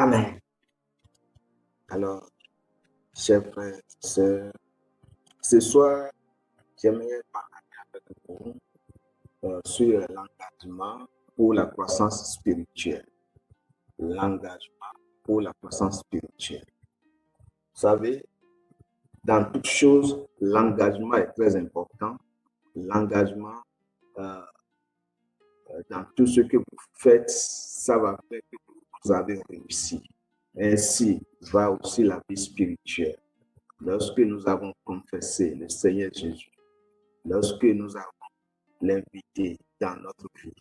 Amen. Alors, chers frères et sœurs, ce soir, j'aimerais parler avec vous sur l'engagement pour la croissance spirituelle. L'engagement pour la croissance spirituelle. Vous savez, dans toute chose, l'engagement est très important. L'engagement, dans tout ce que vous faites, ça va faire que vous avez réussi. Ainsi va aussi la vie spirituelle. Lorsque nous avons confessé le Seigneur Jésus, lorsque nous avons l'invité dans notre vie,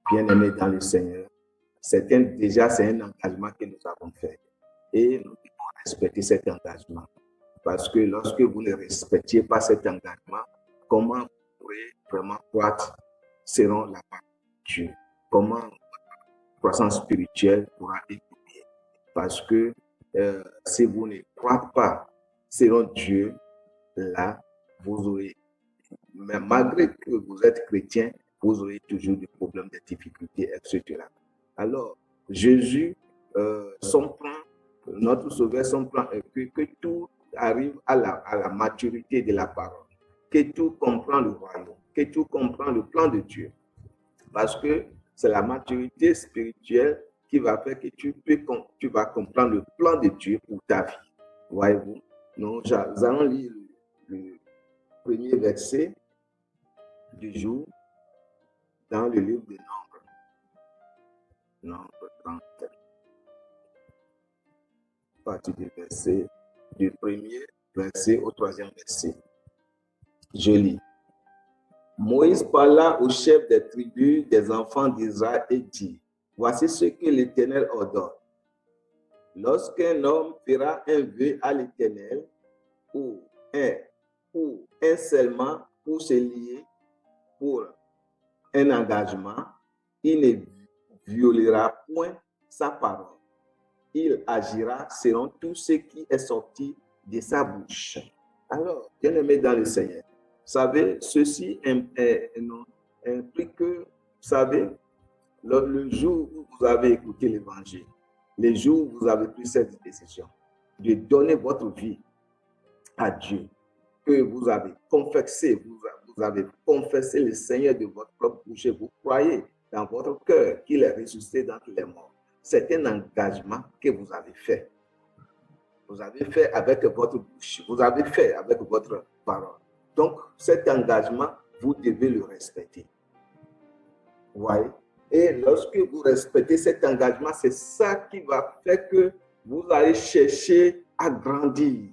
bien-aimé dans le Seigneur, c'est un engagement que nous avons fait. Et nous devons respecter cet engagement. Parce que lorsque vous ne respectiez pas cet engagement, comment vous pourrez vraiment croître selon la parole de Dieu? Comment votre croissance spirituelle pourra évoluer? Parce que si vous ne croyez pas selon Dieu, là, vous aurez, mais malgré que vous êtes chrétien, vous aurez toujours des problèmes, des difficultés, etc. Alors, Jésus, son plan, notre Sauveur, son plan est que tout arrive à la maturité de la parole, que tout comprend le royaume, que tout comprend le plan de Dieu. Parce que c'est la maturité spirituelle qui va faire que tu vas comprendre le plan de Dieu pour ta vie. Voyez-vous, nous allons lire le premier verset du jour dans le livre de Nombre 30. À partir du premier verset au troisième verset. Je lis. Moïse parla au chef des tribus des enfants d'Israël et dit, voici ce que l'Éternel ordonne. Lorsqu'un homme fera un vœu à l'Éternel, ou un seulement pour se lier pour un engagement, il ne violera point sa parole. Il agira selon tout ce qui est sorti de sa bouche. Alors, bien-aimé dans le Seigneur, vous savez, ceci implique que, vous savez, le jour où vous avez écouté l'Évangile, le jour où vous avez pris cette décision de donner votre vie à Dieu, que vous avez confessé, vous avez confessé le Seigneur de votre propre bouche, vous croyez dans votre cœur qu'il est ressuscité d'entre les morts. C'est un engagement que vous avez fait. Vous avez fait avec votre bouche, vous avez fait avec votre parole. Donc, cet engagement, vous devez le respecter. Vous voyez? Et lorsque vous respectez cet engagement, c'est ça qui va faire que vous allez chercher à grandir.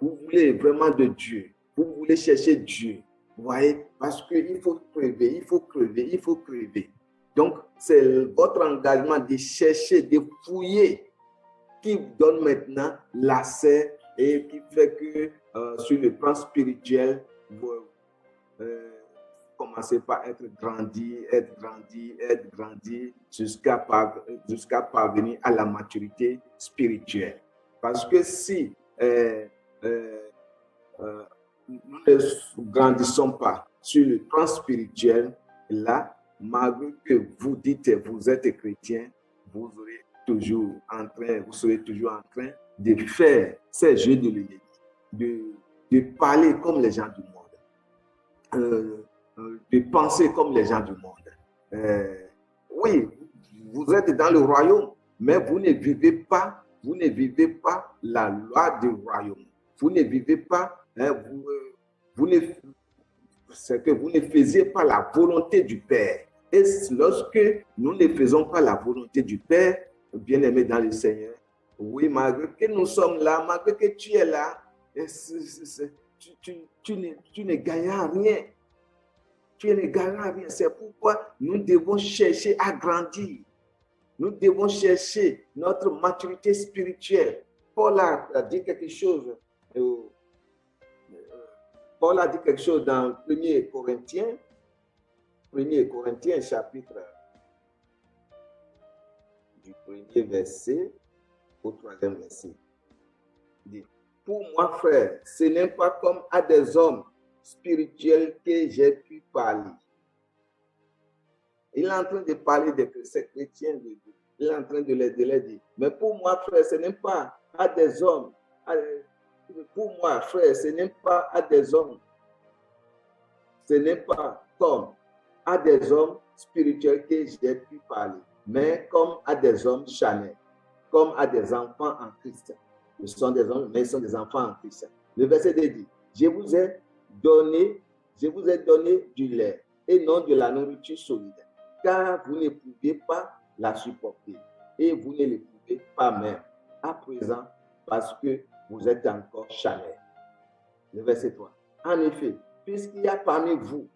Vous voulez vraiment de Dieu. Vous voulez chercher Dieu. Vous voyez? Parce qu'il faut crever, il faut crever, il faut crever. Donc, c'est votre engagement de chercher, de fouiller qui donne maintenant l'accès et qui fait que sur le plan spirituel, vous commencez par être grandi jusqu'à parvenir à la maturité spirituelle. Parce que si nous ne grandissons pas sur le plan spirituel, là, malgré que vous dites que vous êtes chrétien, vous serez toujours en train de faire ces jeux de l'ennemi, de parler comme les gens du monde, de penser comme les gens du monde. Oui, vous êtes dans le royaume, mais vous ne vivez pas la loi du royaume. Vous ne vivez pas, c'est que vous ne faisiez pas la volonté du Père. Et lorsque nous ne faisons pas la volonté du Père, bien-aimé dans le Seigneur, oui, malgré que nous sommes là, malgré que tu es là, tu ne gagneras rien. Tu ne gagneras rien. C'est pourquoi nous devons chercher à grandir. Nous devons chercher notre maturité spirituelle. Paul a dit quelque chose. Paul a dit quelque chose dans 1 Corinthiens chapitre du premier verset au troisième verset. Il dit, pour moi, frère, ce n'est pas comme à des hommes spirituels que j'ai pu parler. Il est en train de parler de ces chrétiens, il est en train de les dire. Mais pour moi, frère, ce n'est pas à des hommes. Pour moi, frère, ce n'est pas à des hommes. Ce n'est pas comme à des hommes spirituels que j'ai pu parler, mais comme à des hommes charnels, comme à des enfants en Christ. Ils sont des hommes, mais ils sont des enfants en Christ. Le verset dit, je vous ai donné du lait et non de la nourriture solide, car vous ne pouvez pas la supporter et vous ne le pouvez pas même à présent parce que vous êtes encore charnels. Le verset 3. En effet, puisqu'il y a parmi vous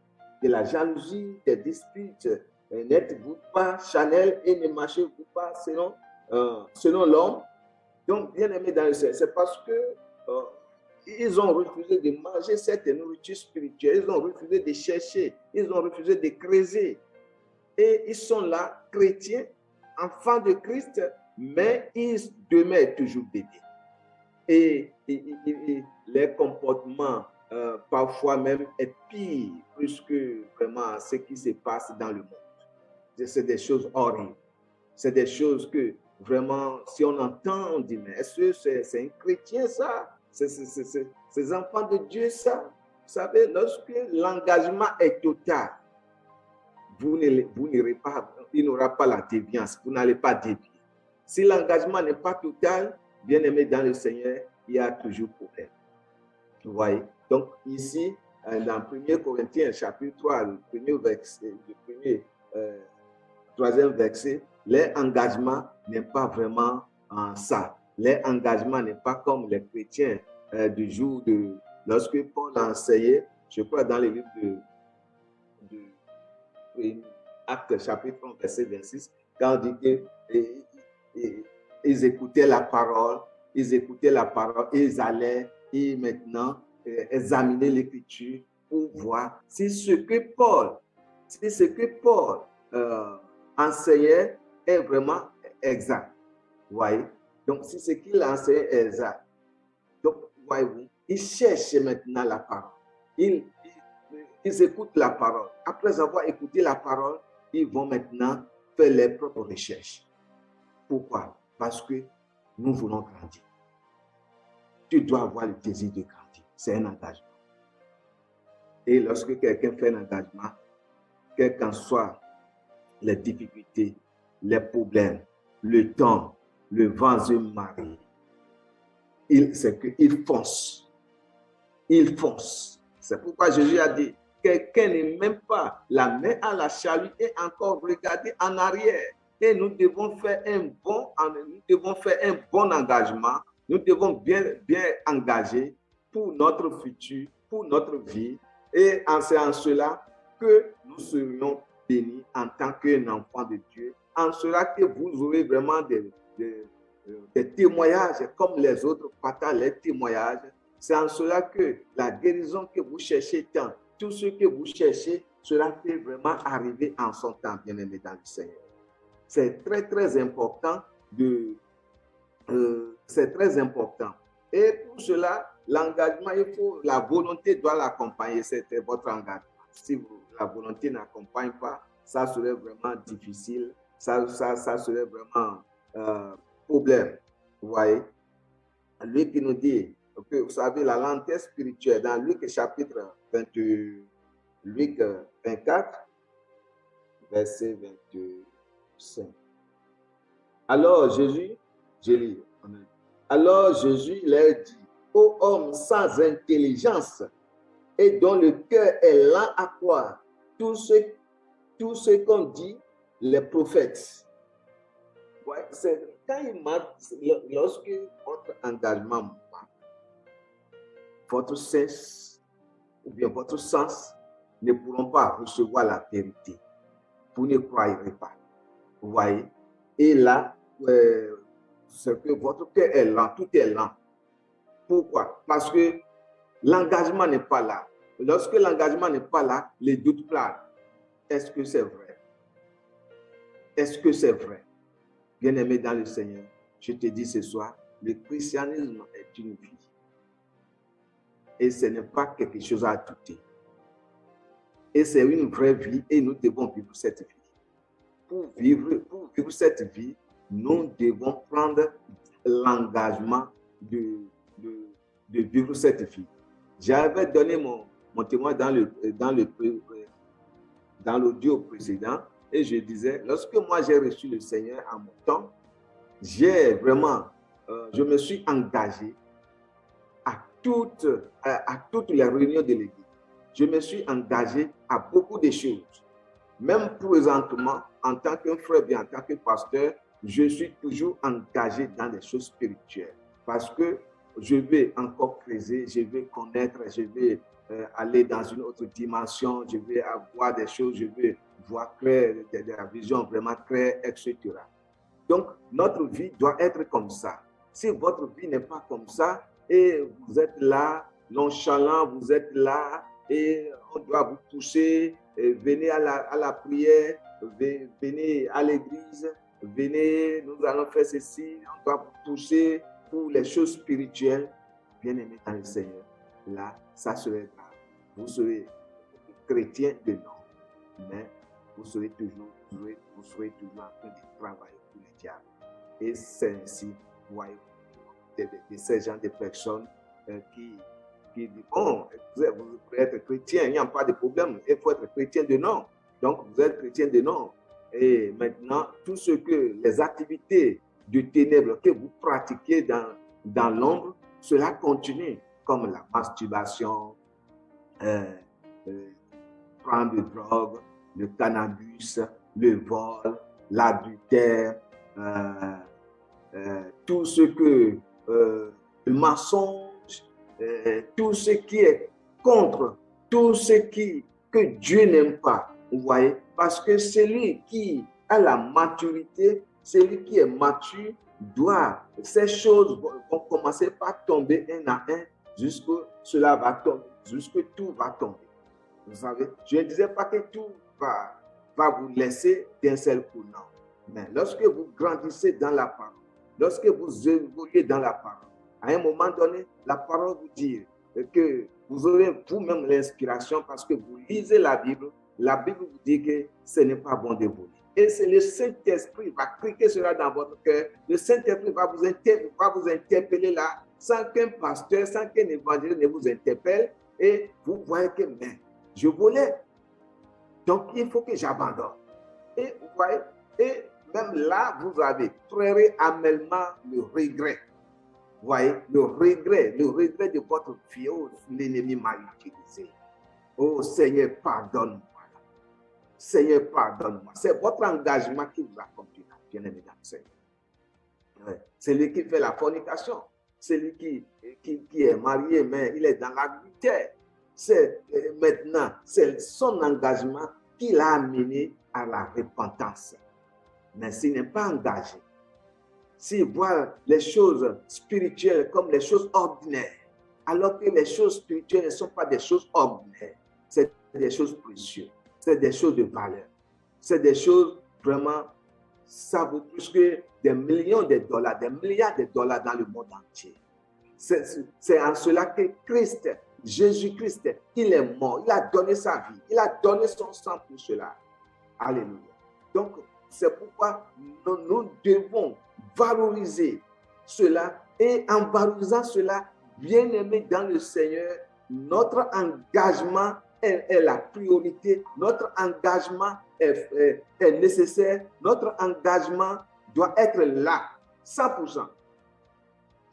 de la jalousie, des disputes, n'êtes-vous pas charnels et ne marchez-vous pas selon l'homme? Donc, bien aimé dans le Seigneur, c'est parce que ils ont refusé de manger cette nourriture spirituelle, ils ont refusé de chercher, ils ont refusé de creuser. Et ils sont là, chrétiens, enfants de Christ, mais ils demeurent toujours bébés. Et les comportements parfois même est pire plus que vraiment ce qui se passe dans le monde. C'est des choses horribles. C'est des choses que vraiment, si on entend, on dit, mais est-ce que c'est un chrétien ça? Ces enfants de Dieu ça? Vous savez, lorsque l'engagement est total, vous n'irez pas, il n'y aura pas la déviance, vous n'allez pas dévier. Si l'engagement n'est pas total, bien aimé dans le Seigneur, il y a toujours problème. Vous voyez? Donc, ici, dans 1 Corinthiens, chapitre 3, le premier verset, troisième verset, l'engagement n'est pas vraiment en ça. L'engagement n'est pas comme les chrétiens du jour de. Lorsque Paul enseignait, je crois, dans le livre de Actes, chapitre 1, verset 26, quand on dit qu'ils écoutaient la parole, et ils allaient et maintenant examiner l'écriture pour voir si ce que Paul enseignait est vraiment exact. Vous voyez? Donc, si ce qu'il enseigne est exact, donc, voyez-vous, ils cherchent maintenant la parole. Ils écoutent la parole. Après avoir écouté la parole, ils vont maintenant faire leurs propres recherches. Pourquoi? Parce que nous voulons grandir. Tu dois avoir le désir de grandir. C'est un engagement. Et lorsque quelqu'un fait un engagement, quelles qu'en soient les difficultés, les problèmes, le temps, le vent se marie, c'est qu'il fonce. Il fonce. C'est pourquoi Jésus a dit, quelqu'un ne met même la main à la charrue et encore regarder en arrière. Et nous devons faire un bon engagement. Nous devons bien engager pour notre futur, pour notre vie. Et c'est en cela que nous serions bénis en tant qu'enfant de Dieu. En cela que vous aurez vraiment des témoignages comme les autres partagent les témoignages. C'est en cela que la guérison que vous cherchez tant, tout ce que vous cherchez, cela peut vraiment arriver en son temps, bien-aimé dans le Seigneur. C'est très, très important c'est très important. Et pour cela, l'engagement, la volonté doit l'accompagner. C'était votre engagement. Si la volonté n'accompagne pas, ça serait vraiment difficile. Ça serait vraiment problème. Vous voyez? Lui qui nous dit que, vous savez, la lentille spirituelle, dans Luc chapitre 24, verset 25. Alors Jésus leur dit, ô homme sans intelligence et dont le cœur est lent à croire tout ce qu'ont dit les prophètes. Ouais, c'est quand lorsque votre engagement manque, votre sens ou bien votre sens ne pourront pas recevoir la vérité. Vous ne croirez pas. Vous voyez? Et là, c'est que votre cœur est lent, tout est lent. Pourquoi? Parce que l'engagement n'est pas là. Lorsque l'engagement n'est pas là, les doutes planent. Est-ce que c'est vrai? Est-ce que c'est vrai? Bien-aimé dans le Seigneur, je te dis ce soir, le christianisme est une vie. Et ce n'est pas quelque chose à douter. Et c'est une vraie vie et nous devons vivre cette vie. Pour vivre cette vie, nous devons prendre l'engagement de vivre cette vie. J'avais donné mon témoin dans l'audio précédent et je disais, lorsque moi j'ai reçu le Seigneur en mon temps, j'ai vraiment, je me suis engagé à toutes les réunions de l'Église. Je me suis engagé à beaucoup de choses. Même présentement, en tant que frère, bien en tant que pasteur, je suis toujours engagé dans les choses spirituelles parce que je vais encore creuser, je vais connaître, je vais aller dans une autre dimension, je vais avoir des choses, je vais voir clair, la vision vraiment claire, etc. Donc, notre vie doit être comme ça. Si votre vie n'est pas comme ça et vous êtes là, nonchalant, vous êtes là et on doit vous pousser, venez à la prière, venez à l'église, venez, nous allons faire ceci, on doit vous pousser pour les choses spirituelles, bien aimé dans le Seigneur. Là, ça serait grave. Vous serez chrétien de nom, mais vous serez toujours en train de travailler pour le diable. Et c'est ainsi, vous voyez, de ces gens de personnes qui disent, bon, vous pouvez être chrétien, il n'y a pas de problème, il faut être chrétien de nom. Donc, vous êtes chrétien de nom. Et maintenant, tout ce que les activités de ténèbres que vous pratiquez dans l'ombre, cela continue, comme la masturbation, prendre de drogue, le cannabis, le vol, l'adultère, tout ce que le mensonge, tout ce qui est contre, tout ce que Dieu n'aime pas. Vous voyez, parce que celui qui a la maturité, celui qui est mature, ces choses vont commencer par tomber un à un, jusque cela va tomber, jusque tout va tomber. Vous savez, je ne disais pas que tout va vous laisser d'un seul coup, non. Mais lorsque vous grandissez dans la parole, lorsque vous évoluez dans la parole, à un moment donné, la parole vous dit que vous aurez vous-même l'inspiration parce que vous lisez la Bible vous dit que ce n'est pas bon de voler. Et c'est le Saint-Esprit qui va cliquer cela dans votre cœur. Le Saint-Esprit va vous interpeller là, sans qu'un pasteur, sans qu'un évangéliste ne vous interpelle. Et vous voyez que, mais, je volais. Donc, il faut que j'abandonne. Et vous voyez, et même là, vous avez très amèrement le regret. Vous voyez, le regret de votre vie. Oh, l'ennemi m'a utilisé. Oh, Seigneur, pardonne-moi. Seigneur, pardonne-moi. C'est votre engagement qui vous accompagne, bien aimé dans le Seigneur. C'est lui qui fait la fornication. C'est lui qui est marié, mais il est dans l'adultère. C'est maintenant, c'est son engagement qui l'a amené à la repentance. Mais s'il n'est pas engagé, s'il voit les choses spirituelles comme les choses ordinaires, alors que les choses spirituelles ne sont pas des choses ordinaires, c'est des choses précieuses, c'est des choses de valeur, c'est des choses vraiment, ça vaut plus que des millions de dollars, des milliards de dollars dans le monde entier. C'est en cela que Christ, Jésus-Christ, il est mort, il a donné sa vie, il a donné son sang pour cela. Alléluia. Donc, c'est pourquoi nous devons valoriser cela et en valorisant cela, bien aimé dans le Seigneur, notre engagement est la priorité, notre engagement est nécessaire, notre engagement doit être là, 100%.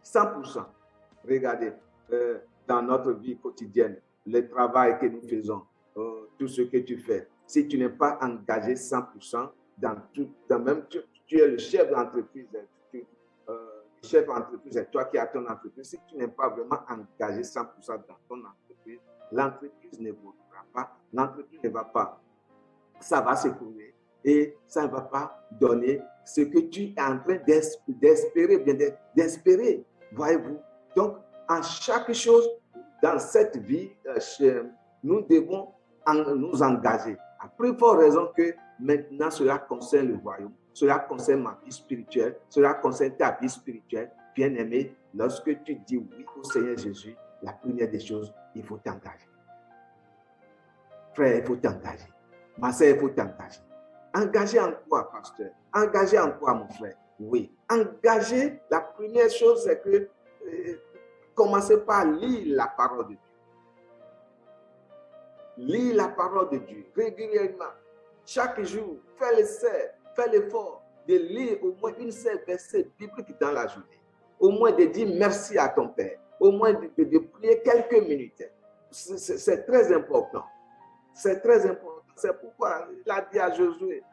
100%. Regardez, dans notre vie quotidienne, le travail que nous faisons, tout ce que tu fais, si tu n'es pas engagé 100%, même tu es le chef d'entreprise, le chef d'entreprise, c'est toi qui as ton entreprise. Si tu n'es pas vraiment engagé 100% dans ton entreprise, l'entreprise ne vaudra pas, l'entreprise ne va pas, ça va s'écrouler et ça ne va pas donner ce que tu es en train d'espérer, voyez-vous. Donc, en chaque chose dans cette vie, nous devons nous engager. À plus forte raison que maintenant, cela concerne le royaume, cela concerne ma vie spirituelle, cela concerne ta vie spirituelle. Bien-aimé, lorsque tu dis oui au Seigneur Jésus, la première des choses, il faut t'engager. Frère, il faut t'engager. Ma sœur, il faut t'engager. Engagé en quoi, pasteur? Engagé en quoi, mon frère? Oui. Engager, la première chose, c'est que commencez par lire la parole de Dieu. Lis la parole de Dieu régulièrement. Chaque jour, fais l'essai, fais l'effort de lire au moins une seule verset biblique dans la journée. Au moins de dire merci à ton Père. Au moins de prier quelques minutes. C'est très important. C'est très important. C'est pourquoi il a dit à Josué,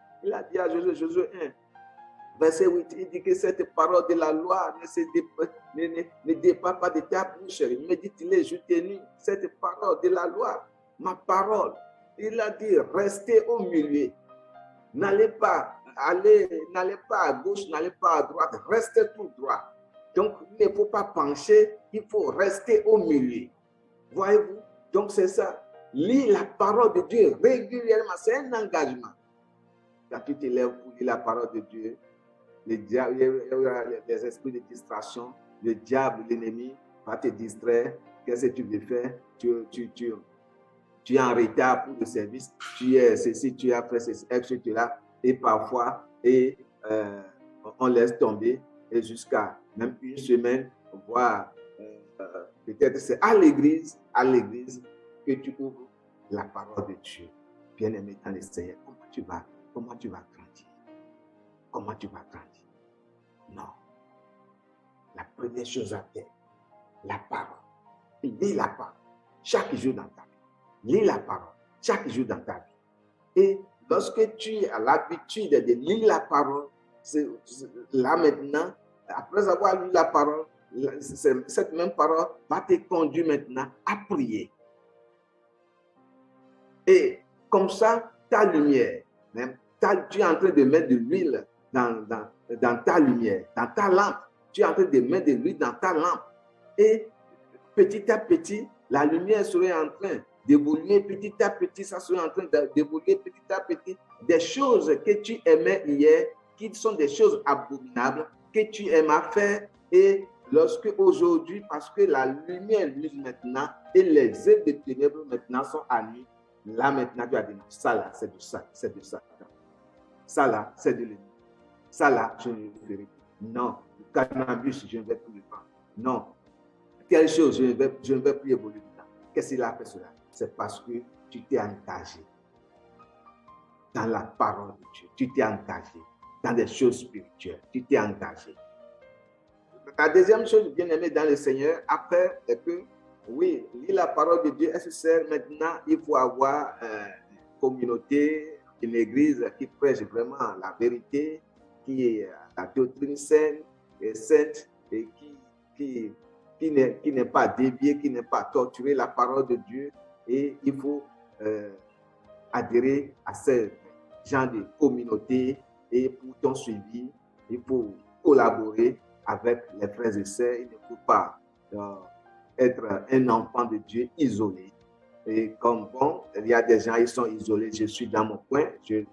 Josué 1, verset 8, il dit que cette parole de la loi ne dépasse pas de ta bouche. Médite-les jour et nuit. Cette parole de la loi, ma parole, il a dit, restez au milieu. N'allez pas à gauche, n'allez pas à droite, restez tout droit. Donc, il ne faut pas pencher, il faut rester au milieu. Voyez-vous? Donc, c'est ça. Lis la parole de Dieu régulièrement, c'est un engagement. Quand tu te lèves pour lire la parole de Dieu, les esprits de distraction, le diable, l'ennemi va te distraire. Qu'est-ce que tu veux faire? Tu es en retard pour le service, tu es ceci, tu as fait ceci, etc. Et parfois, on laisse tomber, et jusqu'à même une semaine, voire peut-être c'est à l'église que tu ouvres la parole de Dieu. Bien-aimé dans le Seigneur, comment tu vas grandir? Comment tu vas grandir? Non. La première chose à faire, la parole. Lis la parole chaque jour dans ta vie. Lis la parole chaque jour dans ta vie. Et lorsque tu as l'habitude de lire la parole, là maintenant, après avoir lu la parole, cette même parole va te conduire maintenant à prier. Et comme ça, ta lumière, même, tu es en train de mettre de l'huile dans ta lumière, dans ta lampe. Tu es en train de mettre de l'huile dans ta lampe. Et petit à petit, la lumière serait en train d'évoluer. Petit à petit, ça serait en train d'évoluer petit à petit. Des choses que tu aimais hier, qui sont des choses abominables, que tu aimes faire. Et lorsque aujourd'hui, parce que la lumière luise maintenant et les œuvres de ténèbres maintenant sont à nuit, là maintenant tu as dit, ça là, c'est de ça, c'est de ça. Ça là, c'est de l'ennemi. Ça là, je ne le ferai plus. Non, le cannabis, je ne vais plus le prendre. Non, telle chose, je ne vais plus évoluer dedans. Qu'est-ce qu'il a fait cela? C'est parce que tu t'es engagé dans la parole de Dieu. Tu t'es engagé dans des choses spirituelles. Tu t'es engagé. La deuxième chose, bien aimé dans le Seigneur, après, est que, oui, lire la parole de Dieu est nécessaire. Maintenant, il faut avoir une communauté, une église qui prêche vraiment la vérité, qui est la doctrine sainte et qui n'est pas déviée, qui n'est pas torturée la parole de Dieu. Et il faut adhérer à ce genre de communauté. Et pour ton suivi, il faut collaborer avec les frères et sœurs. Il ne faut pas être un enfant de Dieu isolé. Et comme bon, il y a des gens, ils sont isolés. Je suis dans mon coin.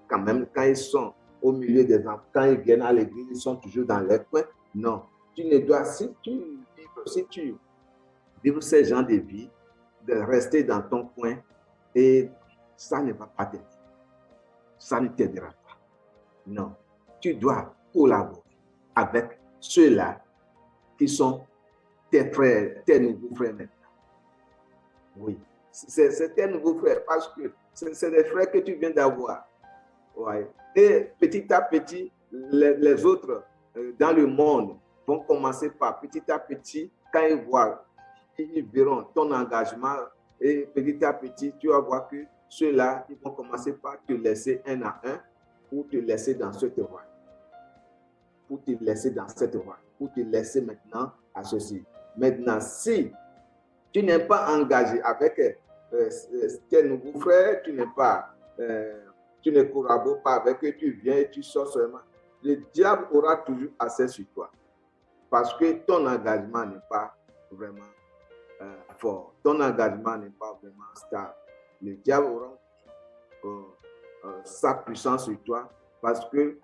Quand ils sont au milieu des enfants, quand ils viennent à l'église, ils sont toujours dans leur coin. Non. Tu ne dois, si tu vivre ces gens de vie, de rester dans ton coin, et ça ne va pas t'aider. Ça ne t'aidera pas. Non. Tu dois collaborer avec ceux-là qui sont tes frères, tes nouveaux frères maintenant. Oui. C'est tes nouveaux frères parce que c'est des frères que tu viens d'avoir. Ouais. Et petit à petit, les autres dans le monde vont commencer par petit à petit, quand ils verront ton engagement et petit à petit, tu vas voir que ceux-là, ils vont commencer par te laisser un à un pour te laisser dans cette voie. Pour te laisser dans cette voie. Pour te laisser maintenant à ceci. Maintenant, si tu n'es pas engagé avec tes nouveaux frères, tu ne collabores pas avec eux, tu viens et tu sors seulement. Le diable aura toujours accès sur toi. Parce que ton engagement n'est pas vraiment fort. Ton engagement n'est pas vraiment stable. Le diable aura sa puissance sur toi parce que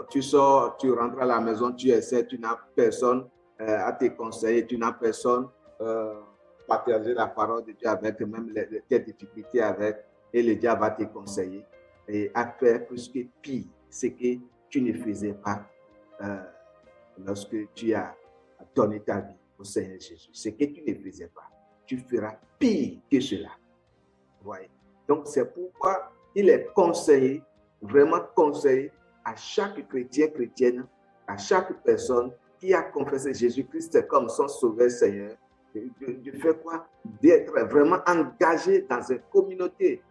tu sors, tu rentres à la maison, tu essaies, tu n'as personne à te conseiller, tu n'as personne partager la parole de Dieu avec, même tes difficultés avec, et le diable va te conseiller et à faire plus que pire, ce que tu ne faisais pas lorsque tu as donné ta vie au Seigneur Jésus. Ce que tu ne faisais pas, tu feras pire que cela. Voyez. Donc, c'est pourquoi il est conseillé, vraiment conseillé à chaque chrétien, chrétienne, à chaque personne qui a confessé Jésus-Christ comme son sauveur Seigneur, de faire quoi? D'être vraiment engagé dans une communauté,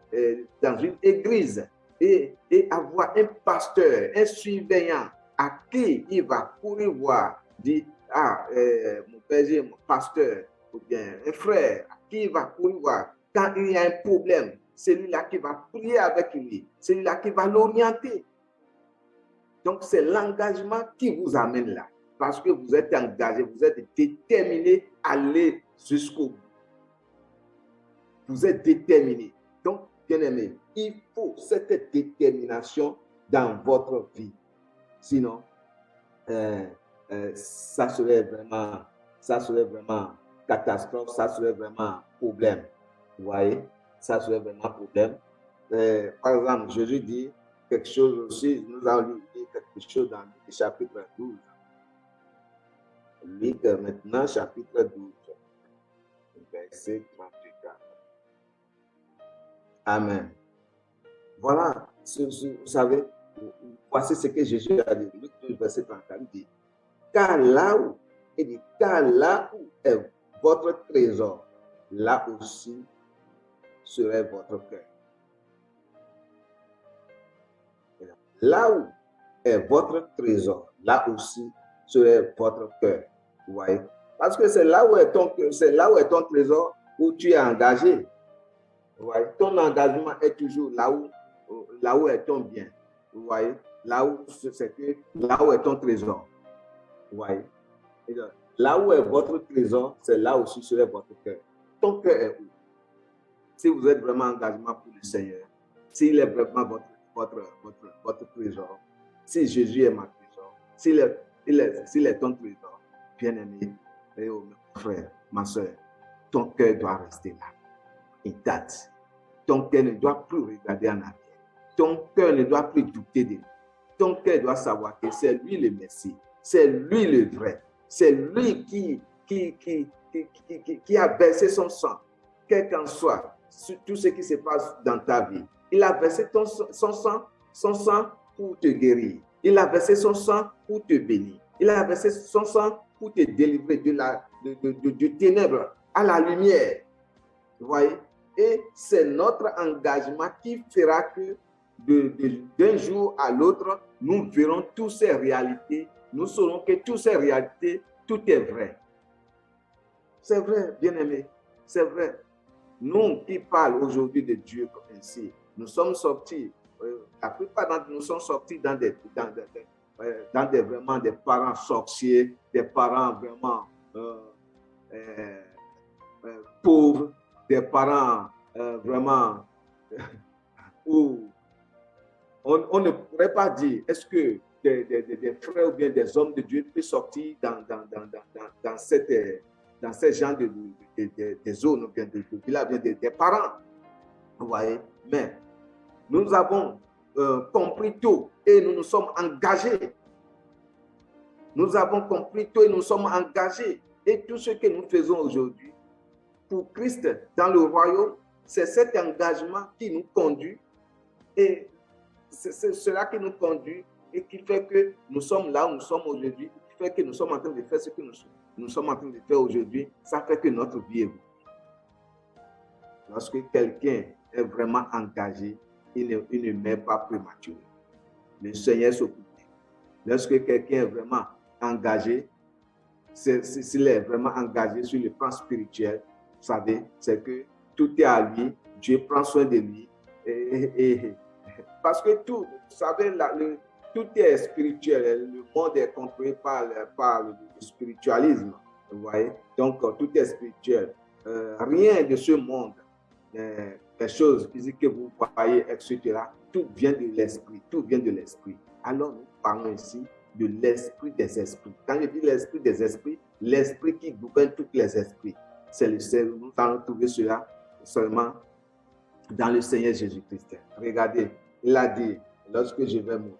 dans une église, et avoir un pasteur, un surveillant à qui il va courir voir, dire, mon père, mon pasteur, ou bien un frère, à qui il va courir voir. Quand il y a un problème, c'est lui-là qui va prier avec lui, c'est lui-là qui va l'orienter. Donc, c'est l'engagement qui vous amène là. Parce que vous êtes engagé, vous êtes déterminé à aller jusqu'au bout. Vous êtes déterminé. Donc, bien aimé, il faut cette détermination dans votre vie. Sinon, ça serait vraiment catastrophe, ça serait vraiment problème. Vous voyez, ça serait vraiment problème. Par exemple, Jésus dit quelque chose aussi, nous allons lire quelque chose dans le chapitre 12. Luc maintenant, chapitre 12, verset 34. Amen. Voilà, vous savez, voici ce que Jésus a dit. Luc 12, verset 34, il dit, car là où est votre trésor, là aussi serait votre cœur. Là où est votre trésor, là aussi serait votre cœur. Vous voyez? Parce que c'est là où est ton trésor où tu es engagé. Vous voyez? Ton engagement est toujours là où est ton bien. Vous voyez? Là où est ton trésor. Vous voyez? Là où est votre trésor, c'est là aussi serait votre cœur. Ton cœur est où? Si vous êtes vraiment engagé pour le Seigneur, s'il est vraiment votre trésor, si Jésus est ma trésor, s'il est ton trésor, bien-aimé, mon frère, ma soeur, ton cœur doit rester là. Il date. Ton cœur ne doit plus regarder en arrière. Ton cœur ne doit plus douter de lui. Ton cœur doit savoir que c'est lui le Messie, c'est lui le vrai, c'est lui qui a versé son sang, quel qu'en soit tout ce qui se passe dans ta vie. Il a versé son sang pour te guérir. Il a versé son sang pour te bénir. Il a versé son sang pour te délivrer de ténèbres à la lumière. Vous voyez? Et c'est notre engagement qui fera que d'un jour à l'autre, nous verrons toutes ces réalités. Nous saurons que toutes ces réalités, tout est vrai. C'est vrai, bien-aimé. C'est vrai. Nous qui parlons aujourd'hui de Dieu comme ainsi, nous sommes sortis, la plupart d'entre nous sont sortis dans vraiment des parents sorciers, des parents vraiment pauvres, des parents vraiment où on ne pourrait pas dire, est-ce que des frères ou bien des hommes de Dieu peuvent sortir dans ces genres de zones, ou bien de villages, des parents. Vous voyez? Mais nous avons compris tout et nous nous sommes engagés. Nous avons compris tout et nous sommes engagés. Et tout ce que nous faisons aujourd'hui pour Christ dans le royaume, c'est cet engagement qui nous conduit. Et c'est cela qui nous conduit et qui fait que nous sommes là où nous sommes aujourd'hui, qui fait que nous sommes en train de faire ce que nous sommes en train de faire aujourd'hui. Ça fait que notre vie évolue. Lorsque quelqu'un est vraiment engagé, il ne meurt pas prématuré. Le Seigneur s'occupe. Lorsque quelqu'un est vraiment engagé, s'il est vraiment engagé sur le plan spirituel, vous savez, c'est que tout est à lui, Dieu prend soin de lui. Parce que tout, vous savez, tout est spirituel. Le monde est contrôlé par le spiritualisme. Vous voyez? Donc, tout est spirituel. Rien de ce monde, les choses physiques que vous voyez, etc., tout vient de l'esprit. Tout vient de l'esprit. Alors, nous parlons ici de l'esprit des esprits. Quand je dis l'esprit des esprits, l'esprit qui gouverne tous les esprits. C'est le Seigneur. Nous allons trouver cela seulement dans le Seigneur Jésus-Christ. Regardez, il a dit, lorsque je vais mourir,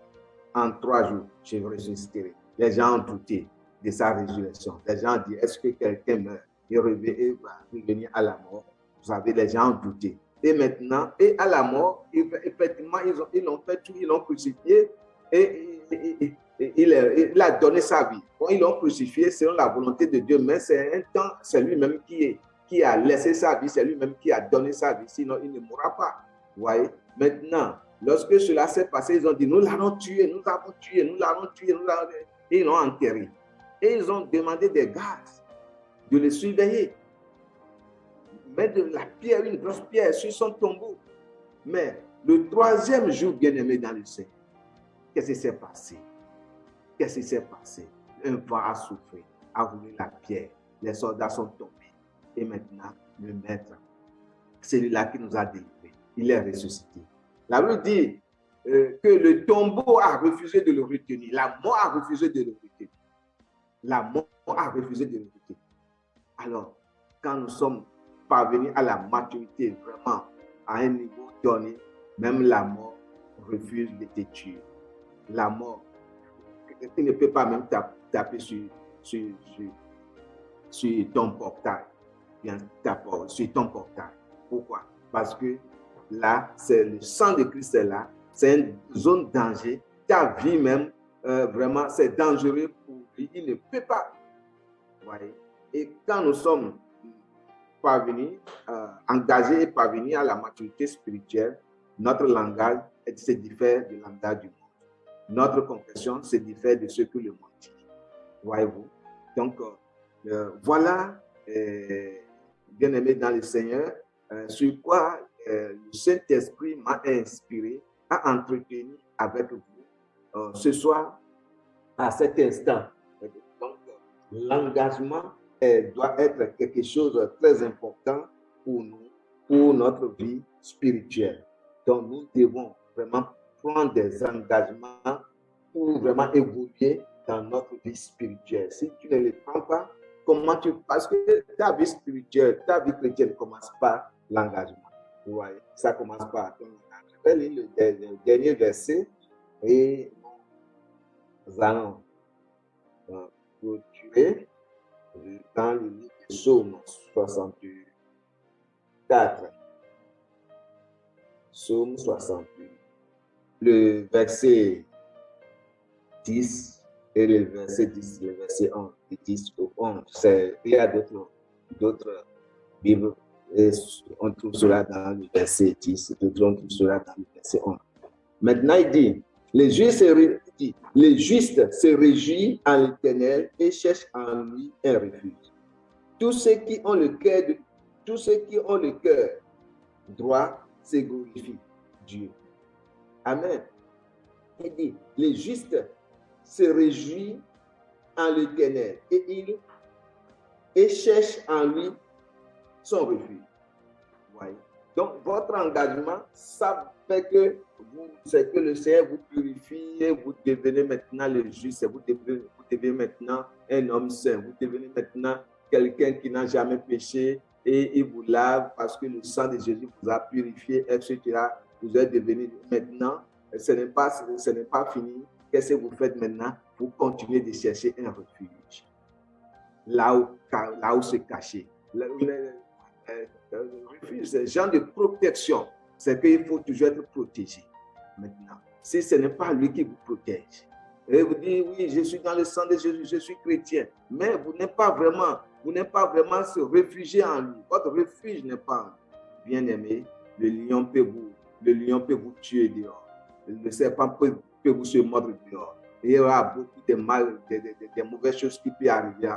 en 3 jours, je ressusciterai. Les gens ont douté de sa résurrection. Les gens ont dit, est-ce que quelqu'un meurt et va revenir à la mort? Vous savez, les gens ont douté. Et maintenant, et à la mort, effectivement, ils l'ont fait tout, ils l'ont crucifié et il a donné sa vie. Bon, ils l'ont crucifié selon la volonté de Dieu, mais c'est un temps, c'est lui-même qui a laissé sa vie, c'est lui-même qui a donné sa vie, sinon il ne mourra pas. Vous voyez? Maintenant, lorsque cela s'est passé, ils ont dit, nous l'avons tué, nous l'avons tué, nous l'avons tué, nous l'avons tué. Et ils l'ont enterré. Et ils ont demandé des gardes de le surveiller. Mettre de la pierre, une grosse pierre sur son tombeau. Mais le 3e jour, bien-aimé dans le Seigneur, qu'est-ce qui s'est passé? Qu'est-ce qui s'est passé? Un vent a soufflé, a roulé la pierre. Les soldats sont tombés. Et maintenant, le maître, celui-là qui nous a délivrés, il est ressuscité. La Bible dit que le tombeau a refusé de le retenir. La mort a refusé de le retenir. La mort a refusé de le retenir. Alors, quand nous sommes parvenus à la maturité, vraiment, à un niveau donné, même la mort refuse de te tuer. La mort, tu ne peux pas même taper sur ton portail. Bien, sur ton portail. Pourquoi? Parce que là, c'est le sang de Christ est là. C'est une zone danger. Ta vie même, vraiment, c'est dangereux pour lui. Il ne peut pas. Voyez? Et quand nous sommes parvenus, engagés et parvenus à la maturité spirituelle, notre langage se diffère du langage du monde. Notre confession se diffère de ce que le monde dit. Voyez-vous? Donc, voilà, bien-aimé dans le Seigneur, sur quoi le Saint-Esprit m'a inspiré à entretenir avec vous ce soir, à cet instant. Donc, l'engagement doit être quelque chose de très important pour nous, pour notre vie spirituelle. Donc, nous devons vraiment prendre des engagements pour vraiment évoluer dans notre vie spirituelle. Si tu ne les prends pas, comment tu... Parce que ta vie spirituelle, ta vie chrétienne commence par l'engagement. Vous voyez, ça commence par ton engagement. Je vais lire le dernier verset et nous allons clôturer dans le livre de Psaume 64. Psaume 68. Le verset 10 et le verset 10, le verset 11, de 10 au 11. Il y a d'autres Bibles, et on trouve cela dans le verset 10, d'autres on trouve cela dans le verset 11. Maintenant, il dit, les justes se réjouissent en l'Éternel et cherchent en lui un refuge. Tous ceux qui ont le cœur droit se glorifient Dieu. Amen. Il dit, les justes se réjouissent en l'Éternel et cherchent en lui son refuge. Voyez? Donc, votre engagement, ça fait que c'est que le Seigneur vous purifie et vous devenez maintenant le juste. Vous devenez maintenant un homme saint. Vous devenez maintenant quelqu'un qui n'a jamais péché et il vous lave parce que le sang de Jésus vous a purifié, etc. Vous êtes devenu maintenant. Ce n'est pas fini. Qu'est-ce que vous faites maintenant? Vous continuez de chercher un refuge. Là où se cacher. Le refuge, c'est un genre de protection. C'est qu'il faut toujours être protégé. Maintenant, si ce n'est pas lui qui vous protège, et vous dites, oui, je suis dans le sang de Jésus, je suis chrétien, mais vous n'êtes pas vraiment se réfugier en lui. Votre refuge n'est pas en lui. Bien-aimé, le lion peut vous tuer dehors. Le serpent peut vous se mordre dehors. Et il y aura beaucoup de mal, des mauvaises choses qui peuvent arriver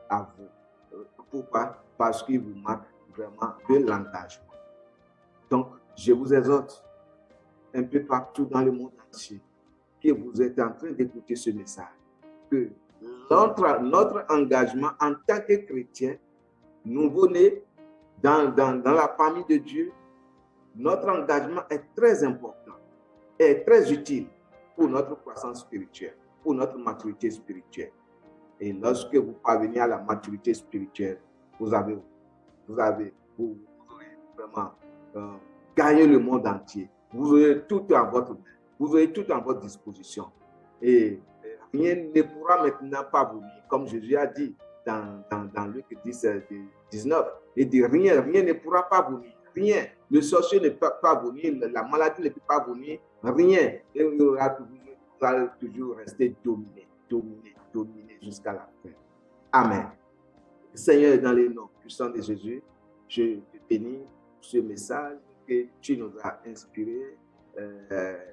à vous. Pourquoi? Parce qu'il vous manque vraiment de l'engagement. Donc, je vous exhorte un peu partout dans le monde entier que vous êtes en train d'écouter ce message, que notre engagement en tant que chrétien, nouveau-né dans la famille de Dieu, notre engagement est très important et très utile pour notre croissance spirituelle, pour notre maturité spirituelle. Et lorsque vous parvenez à la maturité spirituelle, vous aurez vraiment gagné le monde entier. Vous aurez tout à votre main. Vous aurez tout à votre disposition. Et rien ne pourra maintenant pas vomir, comme Jésus a dit dans Luc 10, 19. Il dit rien ne pourra pas vomir, rien. Le sorcier ne peut pas vomir, la maladie ne peut pas vomir, rien. Et il aura toujours resté dominé jusqu'à la fin. Amen. Seigneur, dans les noms puissants de Jésus, je te bénis pour ce message que tu nous as inspiré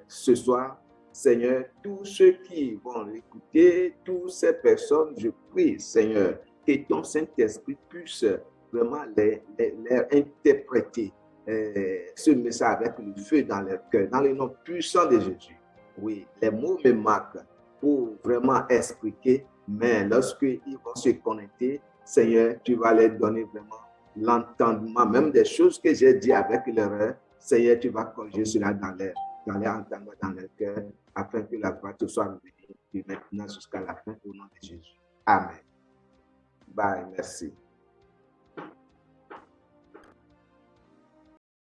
ce soir. Seigneur, tous ceux qui vont l'écouter, toutes ces personnes, je prie, Seigneur, que ton Saint-Esprit puisse vraiment les interpréter ce message avec le feu dans leur cœur, dans le nom puissant de Jésus. Oui, les mots me marquent pour vraiment expliquer, mais lorsqu'ils vont se connecter, Seigneur, tu vas leur donner vraiment l'entendement, même des choses que j'ai dit avec l'erreur. Seigneur, tu vas corriger cela dans leur entendement, dans leur cœur, afin que la gloire te soit revenue, de maintenant jusqu'à la fin, au nom de Jésus. Amen. Bye, merci.